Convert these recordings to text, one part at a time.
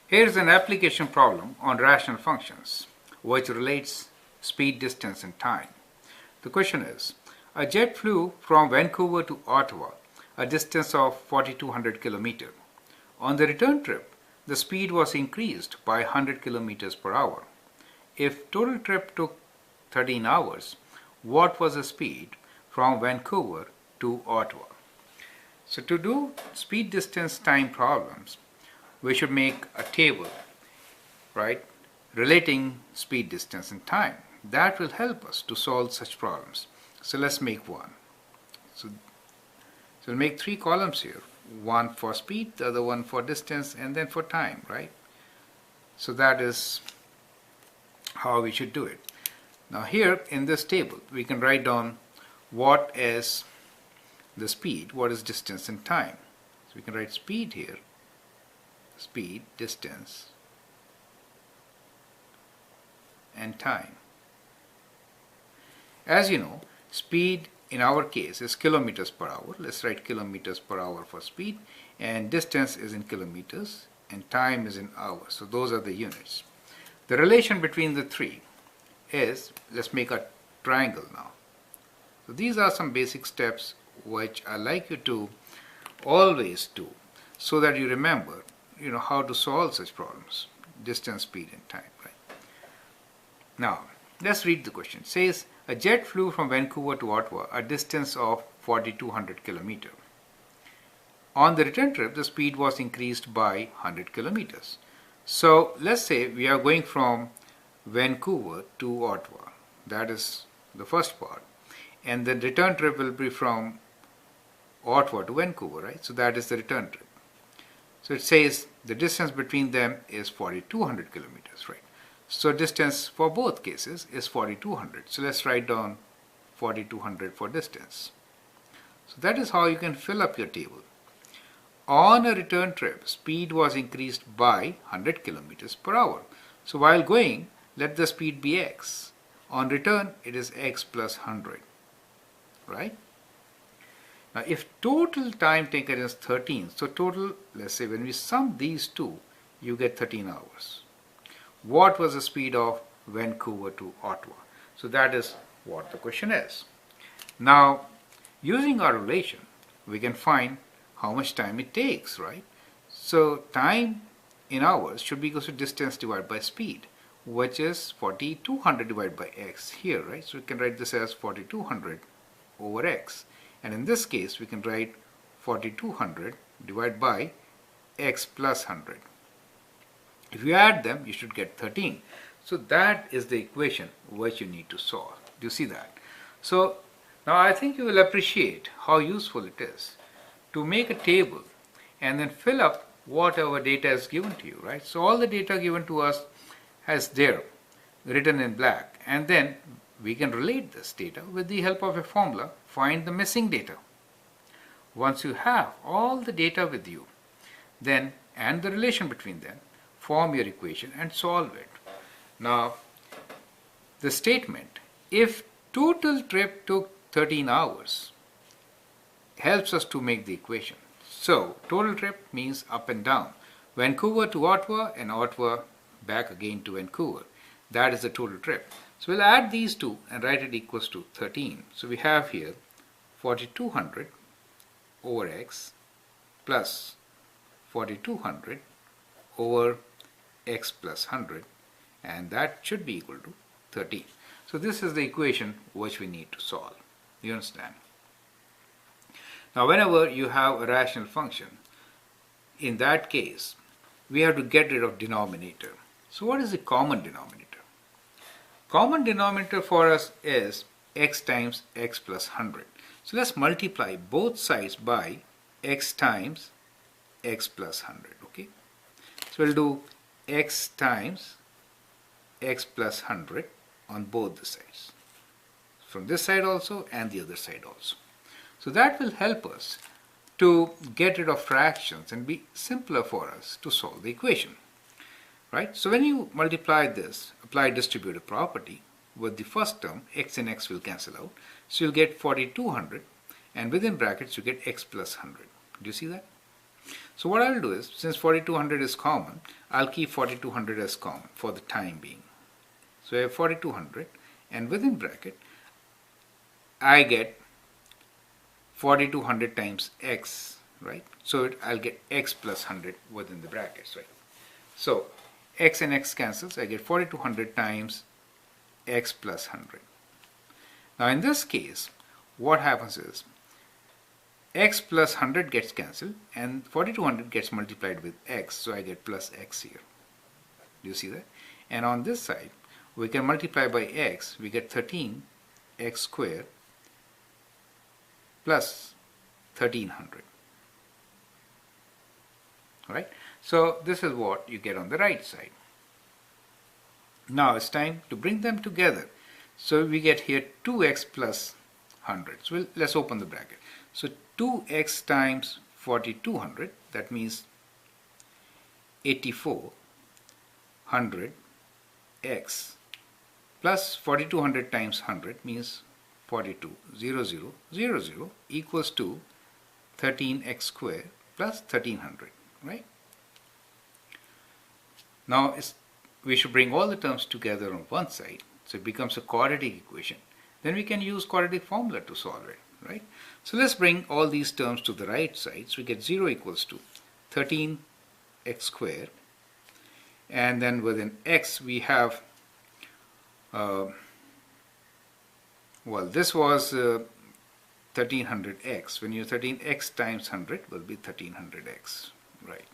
Here's an application problem on rational functions, which relates speed, distance, and time. The question is, a jet flew from Vancouver to Ottawa, a distance of 4,200 kilometers. On the return trip, the speed was increased by 100 kilometers per hour. If total trip took 13 hours, what was the speed from Vancouver to Ottawa? So to do speed, distance, time problems, we should make a table, right, relating speed, distance, and time. That will help us to solve such problems. So let's make one. So we'll make three columns here. One for speed, the other one for distance, and then for time, right? So that is how we should do it. Now here in this table, we can write down what is the speed, what is distance, and time. So we can write speed here, speed, distance, and time. As you know, speed in our case is kilometers per hour. Let's write kilometers per hour for speed, and distance is in kilometers and time is in hours. So those are the units. The relation between the three is, let's make a triangle now. So these are some basic steps which I like you to always do so that you remember, how to solve such problems, distance, speed, and time, right? Now, let's read the question. It says, a jet flew from Vancouver to Ottawa, a distance of 4,200 kilometers. On the return trip, the speed was increased by 100 kilometers. So let's say we are going from Vancouver to Ottawa. That is the first part. And the return trip will be from Ottawa to Vancouver, right? So that is the return trip. So it says the distance between them is 4,200 kilometers, right? So distance for both cases is 4,200. So let's write down 4,200 for distance. So that is how you can fill up your table. On a return trip, speed was increased by 100 kilometers per hour. So while going, let the speed be x. On return, it is x plus 100, right? Now, if total time taken is 13, so total, let's say when we sum these two, you get 13 hours. What was the speed of Vancouver to Ottawa? So that is what the question is. Now, using our relation, we can find how much time it takes, right? So time in hours should be equal to distance divided by speed, which is 4,200 divided by x here, right? So we can write this as 4,200 over x. And in this case, we can write 4,200 divided by x plus 100. If you add them, you should get 13. So that is the equation which you need to solve. Do you see that? So now I think you will appreciate how useful it is to make a table and then fill up whatever data is given to you, right? So all the data given to us has there written in black, and then we can relate this data with the help of a formula, find the missing data. Once you have all the data with you, then and the relation between them, form your equation and solve it. Now, the statement, if total trip took 13 hours, helps us to make the equation. So, total trip means up and down. Vancouver to Ottawa and Ottawa back again to Vancouver. That is the total trip. So we'll add these two and write it equals to 13. So we have here 4,200 over x plus 4,200 over x plus 100, and that should be equal to 13. So this is the equation which we need to solve. You understand? Now whenever you have a rational function, in that case, we have to get rid of denominator. So what is the common denominator? Common denominator for us is x times x plus 100. So let's multiply both sides by x times x plus 100, okay? So we'll do x times x plus 100 on both the sides. From this side also and the other side also. So that will help us to get rid of fractions and be simpler for us to solve the equation. Right? So when you multiply this, apply distributive property with the first term, x and x will cancel out. So you'll get 4,200, and within brackets you get x plus 100. Do you see that? So what I'll do is, since 4200 is common, I'll keep 4200 as common for the time being. So I have 4200, and within bracket, I get 4200 times x, right? So I'll get x plus 100 within the brackets, right? So x and x cancels, I get 4200 times x plus 100. Now in this case, what happens is, x plus 100 gets cancelled and 4200 gets multiplied with x, so I get plus x here. Do you see that? And on this side, we can multiply by x, we get 13x squared plus 1300. Alright? So this is what you get on the right side. Now it's time to bring them together. So we get here 2x plus 100. So let's open the bracket. So 2x times 4200, that means 8400x plus 4200 times 100 means 420000 equals to 13x squared plus 1300, right? Now we should bring all the terms together on one side, so it becomes a quadratic equation. Then we can use quadratic formula to solve it, right? So let's bring all these terms to the right side. So we get 0 equals to 13x squared, and then within x we have, well, this was 1300x. When you 13x times 100 will be 1300x, right?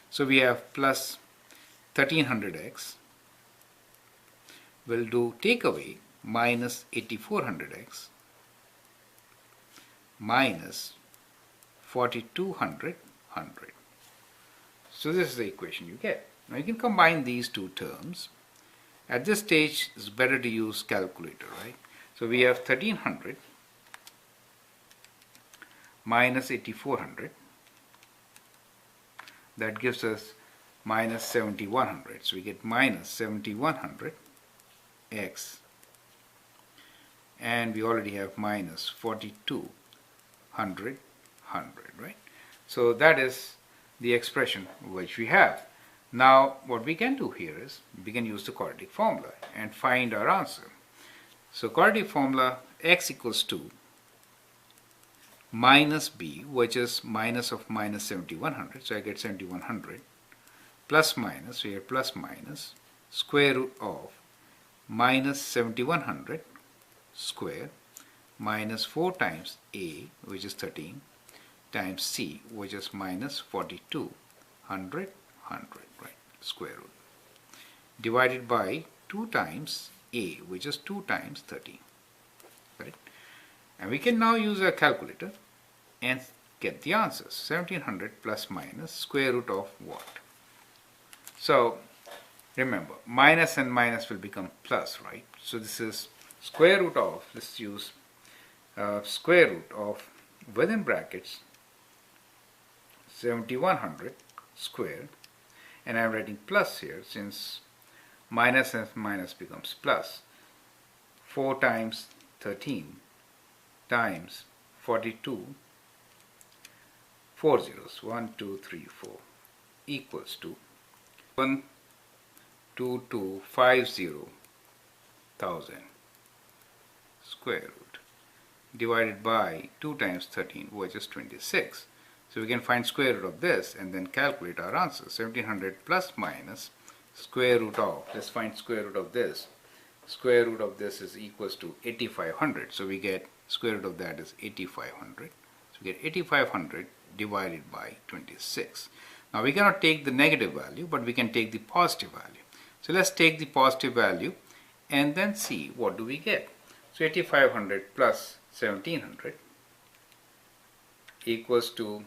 So we have plus 1300x. We'll do take away minus 8400x minus 4200. So this is the equation you get. Now you can combine these two terms. At this stage, it's better to use calculator, right? So we have 1300 minus 8400. That gives us minus 7100. So we get minus 7100 x, and we already have minus 4200, right? So that is the expression which we have. Now what we can do here is we can use the quadratic formula and find our answer. So quadratic formula, x equals to minus b, which is minus of minus 7100, so I get 7100, plus minus, we have plus minus, square root of minus 7100 square minus 4 times a, which is 13, times c, which is minus 4200, right, square root, divided by 2 times a, which is 2 times 13, right? And we can now use a calculator and get the answers. 1700 plus minus square root of what? So remember, minus and minus will become plus, right? So this is square root of, let's use square root of, within brackets, 7100 squared, and I'm writing plus here since minus and minus becomes plus, 4 times 13 times 42, 4 zeros, 1, 2, 3, 4, equals to 12250,000 square root divided by 2 times 13, which is 26. So we can find square root of this and then calculate our answer. 1700 plus minus square root of, let's find square root of this. Square root of this is equals to 8500. So we get square root of that is 8500. So we get 8500 divided by 26. Now we cannot take the negative value, but we can take the positive value. So let's take the positive value and then see what do we get. So 8500 plus 1700 equals to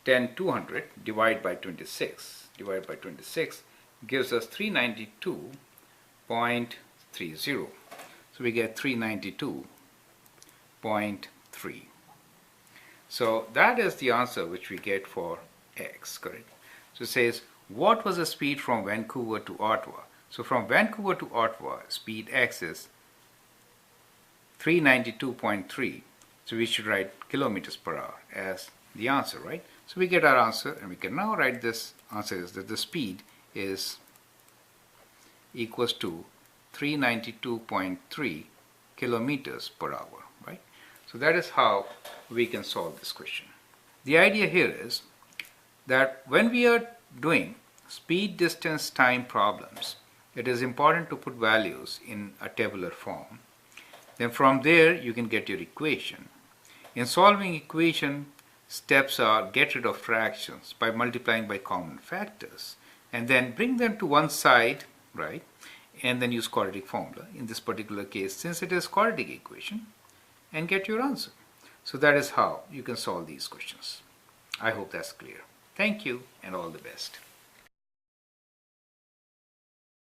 10200 divided by 26. Divided by 26 gives us 392.30. So we get 392.3. So that is the answer which we get for x, correct? So it says, what was the speed from Vancouver to Ottawa? So from Vancouver to Ottawa, speed x is 392.3. So we should write kilometers per hour as the answer, right? So we get our answer, and we can now write this answer is that the speed is equals to 392.3 kilometers per hour, right? So that is how we can solve this question. The idea here is that when we are doing speed, distance, time problems, it is important to put values in a tabular form. Then from there you can get your equation. In solving equation, steps are get rid of fractions by multiplying by common factors and then bring them to one side, right? And then use quadratic formula. In this particular case, since it is quadratic equation, and get your answer. So that is how you can solve these questions. I hope that's clear. Thank you and all the best.